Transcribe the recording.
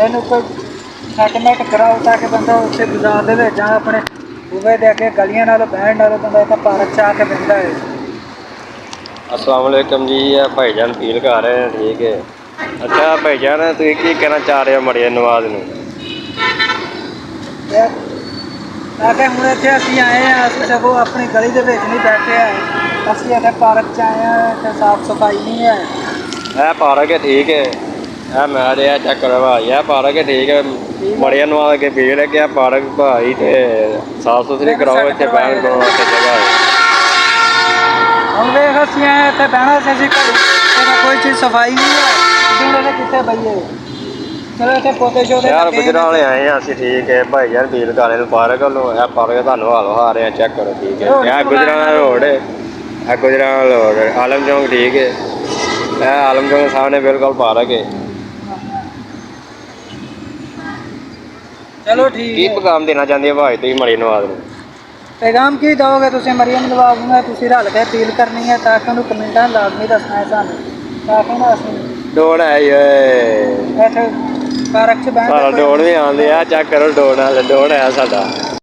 ਇਹਨੂੰ ਕੋਈ ਸੈਟਲਮੈਂਟ ਕਰਾਓ ਤਾਂ ਕਿ ਬੰਦਾ ਉੱਥੇ ਬਾਜ਼ਾਰ ਦੇ ਵਿੱਚ ਜਾਂ ਆਪਣੇ ਬੂਹੇ ਦੇ ਅੱਗੇ ਗਲੀਆਂ ਨਾਲ ਬਹਿਣ ਨਾਲੋਂ ਬੰਦਾ ਇੱਥੇ ਪਾਰਕ 'ਚ ਆ ਕੇ ਬਹਿੰਦਾ ਹੈ। अस्सलाम वालेकुम जी, भाईजान फील कर रहे हैं, ठीक है। अच्छा भाईजान, तुम की कहना चाह रहे हो मरिया नवाज ਨੂੰ? ਆ ਕੇ ਹੁਣ ਇੱਥੇ ਅਸੀਂ ਆਏ ਹਾਂ, ਅਸੀਂ ਸਗੋਂ ਆਪਣੀ ਗਲੀ ਦੇ ਵਿੱਚ ਨਹੀਂ ਬੈਠੇ ਹਾਂ, ਅਸੀਂ ਇੱਥੇ ਪਾਰਕ 'ਚ ਆਏ ਹਾਂ। ਇੱਥੇ ਸਾਫ ਸਫਾਈ ਨਹੀਂ ਹੈ। ਇਹ ਪਾਰਕ है, ठीक है। ਇਹ ਮੈਂ ਰਿਹਾ ਚੈੱਕ ਕਰੋ ਭਾਈ, ਇਹ ਪਾਰਕ है, ठीक है। ਮਰਿਆ ਨਵਾਜ਼ ਕੇ ਭੀੜ ਹੈ ਕਿ ਪਾਰਕ ਭਾਈ ਤੇ ਸਾਫ ਸੁਥਰੀ ਕਰਾਓ, ਇੱਥੇ ਬਹਿਣ ਨੂੰ ਉੱਥੇ ਜਗ੍ਹਾ ਹੈ। ਹੁਣ ਵੇਖ ਅਸੀਂ ਆਏ ਇੱਥੇ ਬਹਿਣਾ ਸੀ, ਅਸੀਂ ਕੋਈ ਚੀਜ਼ ਸਫਾਈ ਨਹੀਂ ਹੈ, ਹੁਣ ਕਿੱਥੇ ਬਈਏ। ਚਲੋ ਇੱਥੇ ਪੌਦੇ ਸ਼ੌਦੇ ਯਾਰ ਗੁਜਰਾਂ ਵਾਲੇ ਆਏ ਹਾਂ ਅਸੀਂ, ਠੀਕ ਹੈ। ਭਾਈ ਯਾਰ ਫੀਲ ਕਰ ਰਹੇ ਨੂੰ ਪਾਰਕ ਵੱਲੋਂ, ਇਹ ਪਾਰਕ ਤੁਹਾਨੂੰ ਹਾਲ ਆ ਰਹੇ ਆ, ਚੈੱਕ ਕਰੋ, ਠੀਕ ਹੈ। ਇਹ ਗੁਜਰਾਂ ਵਾਲਾ ਰੋਡ ਹੈ, ਇਹ ਗੁਜਰਾਂ ਵਾਲਾ ਰੋਡ ਆਲਮ ਚੌਂਕ, ਠੀਕ ਹੈ। ਇਹ ਆਲਮ ਚੌਂਕ ਸਾਹਮਣੇ ਬਿਲਕੁਲ ਪਾਰਕ ਹੈ। ਚਲੋ ਠੀਕ ਕੀ ਹੈ। ਪੈਗਾਮ ਦੇਣਾ ਚਾਹੁੰਦੇ ਹੋ ਭਾਈ ਤੁਸੀਂ ਮਰੀਮ ਨਵਾਜ਼ ਨੂੰ? ਪੈਗਾਮ ਕੀ ਦਿਓਗੇ ਤੁਸੀਂ ਮਰੀਮ ਨਵਾਜ਼ ਨੂੰ? ਤੁਸੀਂ ਰਲ ਕੇ ਅਪੀਲ ਕਰਨੀ ਹੈ ਤਾਂ ਕਿ ਉਹਨੂੰ ਕਮੈਂਟਾਂ ਲਾਜ਼ਮੀ ਦੱਸਣਾ ਹੈ ਸਾਨੂੰ, ਤਾਂ ਕਿ ਨਾ ਅਸੀਂ ਡੋੜ ਹੈ ਇੱਥੇ ਪਾਰਕ 'ਚ ਬਹਿਣ ਸਾਡਾ ਡੋੜ ਵੀ ਆਉਂਦੇ ਆ, ਚੈੱਕ ਕਰੋ ਡੋੜ ਨਾਲ, ਡੋੜ ਹੈ ਸਾਡਾ।